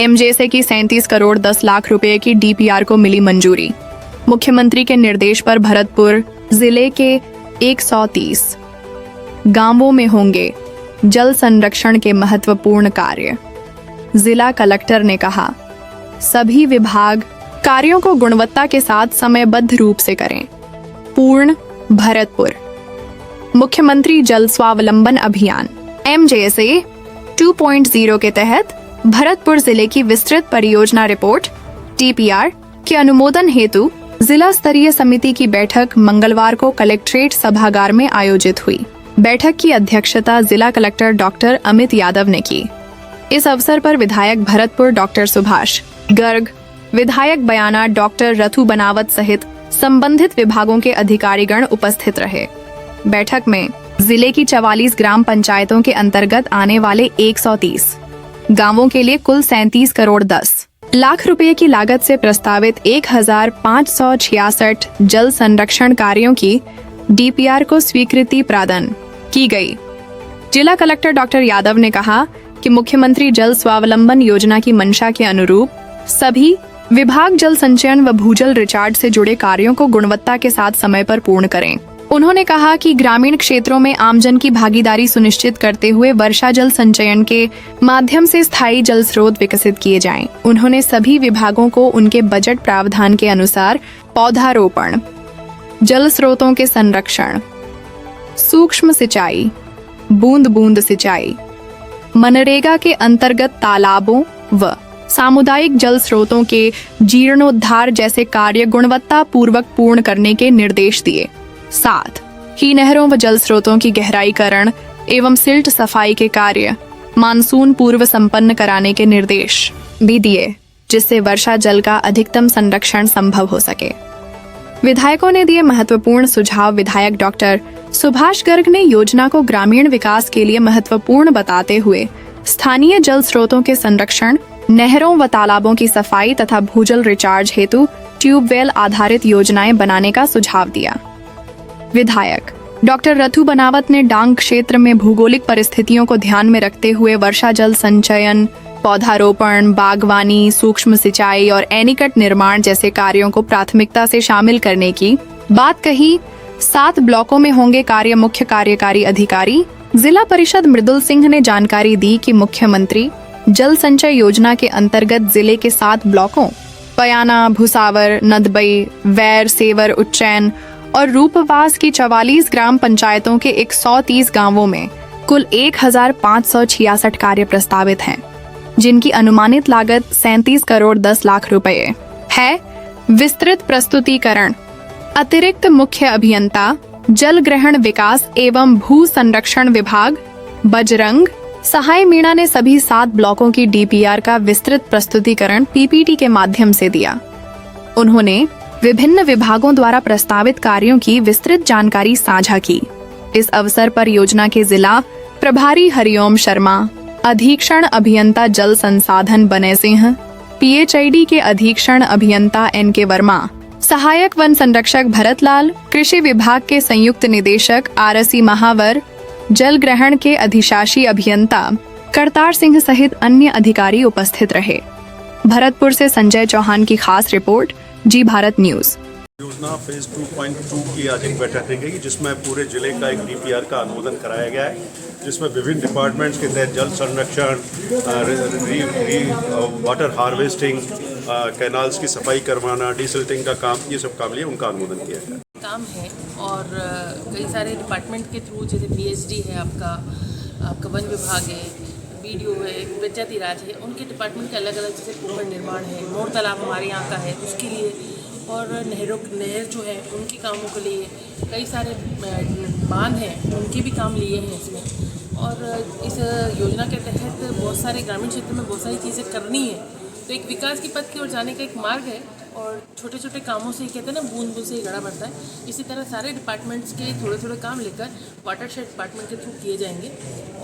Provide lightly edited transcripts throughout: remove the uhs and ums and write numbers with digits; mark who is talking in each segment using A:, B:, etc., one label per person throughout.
A: MJSA की 37 करोड़ 10 लाख रुपए की डीपीआर को मिली मंजूरी। मुख्यमंत्री के निर्देश पर भरतपुर जिले के 130 गांवों में होंगे जल संरक्षण के महत्वपूर्ण कार्य। जिला कलेक्टर ने कहा, सभी विभाग कार्यों को गुणवत्ता के साथ समयबद्ध रूप से करें। पूर्ण भरतपुर मुख्यमंत्री जल स्वावलंबन अभियान एमजेएसए 2.0 के तहत भरतपुर जिले की विस्तृत परियोजना रिपोर्ट डीपीआर के अनुमोदन हेतु जिला स्तरीय समिति की बैठक मंगलवार को कलेक्ट्रेट सभागार में आयोजित हुई। बैठक की अध्यक्षता जिला कलेक्टर डॉक्टर अमित यादव ने की। इस अवसर पर विधायक भरतपुर डॉक्टर सुभाष गर्ग, विधायक बयाना डॉक्टर रथु बनावत सहित संबंधित विभागों के अधिकारीगण उपस्थित रहे। बैठक में जिले की 44 ग्राम पंचायतों के अंतर्गत आने वाले 130 गांवों के लिए कुल 37 करोड़ 10 लाख रुपए की लागत से प्रस्तावित 1566 जल संरक्षण कार्यों की डीपीआर को स्वीकृति प्रदान की गई। जिला कलेक्टर डॉक्टर यादव ने कहा कि मुख्यमंत्री जल स्वावलंबन योजना की मंशा के अनुरूप सभी विभाग जल संचयन व भूजल रिचार्ज से जुड़े कार्यों को गुणवत्ता के साथ समय पर पूर्ण करें। उन्होंने कहा कि ग्रामीण क्षेत्रों में आमजन की भागीदारी सुनिश्चित करते हुए वर्षा जल संचयन के माध्यम से स्थायी जल स्रोत विकसित किए जाएं। उन्होंने सभी विभागों को उनके बजट प्रावधान के अनुसार पौधारोपण, जल स्रोतों के संरक्षण, सूक्ष्म सिंचाई, बूंद बूंद सिंचाई, मनरेगा के अंतर्गत तालाबों व सामुदायिक जल स्रोतों के जीर्णोद्धार जैसे कार्य गुणवत्ता पूर्वक पूर्ण करने के निर्देश दिए। साथ ही नहरों व जल स्रोतों की गहराईकरण एवं सिल्ट सफाई के कार्य मानसून पूर्व संपन्न कराने के निर्देश भी दिए, जिससे वर्षा जल का अधिकतम संरक्षण संभव हो सके। विधायकों ने दिए महत्वपूर्ण सुझाव। विधायक डॉक्टर सुभाष गर्ग ने योजना को ग्रामीण विकास के लिए महत्वपूर्ण बताते हुए स्थानीय जल स्रोतों के संरक्षण, नहरों व तालाबों की सफाई तथा भूजल रिचार्ज हेतु ट्यूबवेल आधारित योजनाएं बनाने का सुझाव दिया। विधायक डॉक्टर रथु बनावत ने डांग क्षेत्र में भौगोलिक परिस्थितियों को ध्यान में रखते हुए वर्षा जल संचयन, पौधारोपण, बागवानी, सूक्ष्म सिंचाई और एनीकट निर्माण जैसे कार्यों को प्राथमिकता से शामिल करने की बात कही। 7 ब्लॉकों में होंगे कार्य। मुख्य कार्यकारी अधिकारी जिला परिषद मृदुल सिंह ने जानकारी दी कि मुख्यमंत्री जल संचय योजना के अंतर्गत जिले के 7 ब्लॉकों बयाना, भुसावर, नदबई, वैर, सेवर, उज्जैन और रूपवास की 44 ग्राम पंचायतों के 130 गांवों में कुल 1566 कार्य प्रस्तावित हैं, जिनकी अनुमानित लागत 37 करोड़ 10 लाख रुपए है। विस्तृत प्रस्तुतिकरण अतिरिक्त मुख्य अभियंता जल ग्रहण विकास एवं भू संरक्षण विभाग बजरंग सहाय मीणा ने सभी 7 ब्लॉकों की डीपीआर का विस्तृत प्रस्तुतिकरण पीपीटी के माध्यम से दिया। उन्होंने विभिन्न विभागों द्वारा प्रस्तावित कार्यों की विस्तृत जानकारी साझा की। इस अवसर पर योजना के जिला प्रभारी हरिओम शर्मा, अधीक्षण अभियंता जल संसाधन बनय सिंह, पीएचईडी के अधीक्षण अभियंता एनके वर्मा, सहायक वन संरक्षक भरतलाल, कृषि विभाग के संयुक्त निदेशक आरसी महावर, जल ग्रहण के अधिशासी अभियंता करतार सिंह सहित अन्य अधिकारी उपस्थित रहे। भरतपुर से संजय चौहान की खास रिपोर्ट, जी भारत न्यूज।
B: योजना फेज 2.2 की आज एक बैठक रखी गई, जिसमें पूरे जिले का एक डीपीआर का अनुमोदन कराया गया है, जिसमें विभिन्न डिपार्टमेंट्स के तहत जल संरक्षण, वाटर हार्वेस्टिंग, कैनाल्स की सफाई करवाना, डिसिल्टिंग का काम, ये सब काम लिए उनका अनुमोदन किया गया
C: काम है। और कई सारे डिपार्टमेंट के थ्रू, जैसे पीएचडी है, आपका वन विभाग है, बीडीओ है, पंचायती राज है, उनके डिपार्टमेंट के अलग अलग, जैसे कुम्भर निर्माण है, मोर तालाब हमारे यहाँ का है, उसके लिए, और नहर जो है उनके कामों के लिए, कई सारे बांध हैं उनके भी काम लिए हैं इसमें। और इस योजना के तहत बहुत सारे ग्रामीण क्षेत्र में बहुत सारी चीज़ें करनी है, तो एक विकास की पथ की ओर जाने का एक मार्ग है। और छोटे छोटे कामों से, कहते हैं ना, बूंद बूंद से ही घड़ा बढ़ता है। इसी तरह सारे डिपार्टमेंट्स के थोड़े थोड़े काम लेकर वाटरशेड डिपार्टमेंट के थ्रू किए जाएंगे।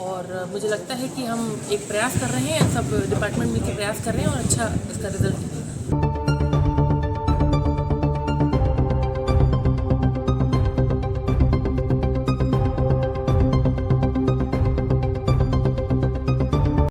C: और मुझे लगता है कि हम एक प्रयास कर रहे हैं, सब डिपार्टमेंट मिलकर प्रयास कर रहे हैं और अच्छा इसका रिजल्ट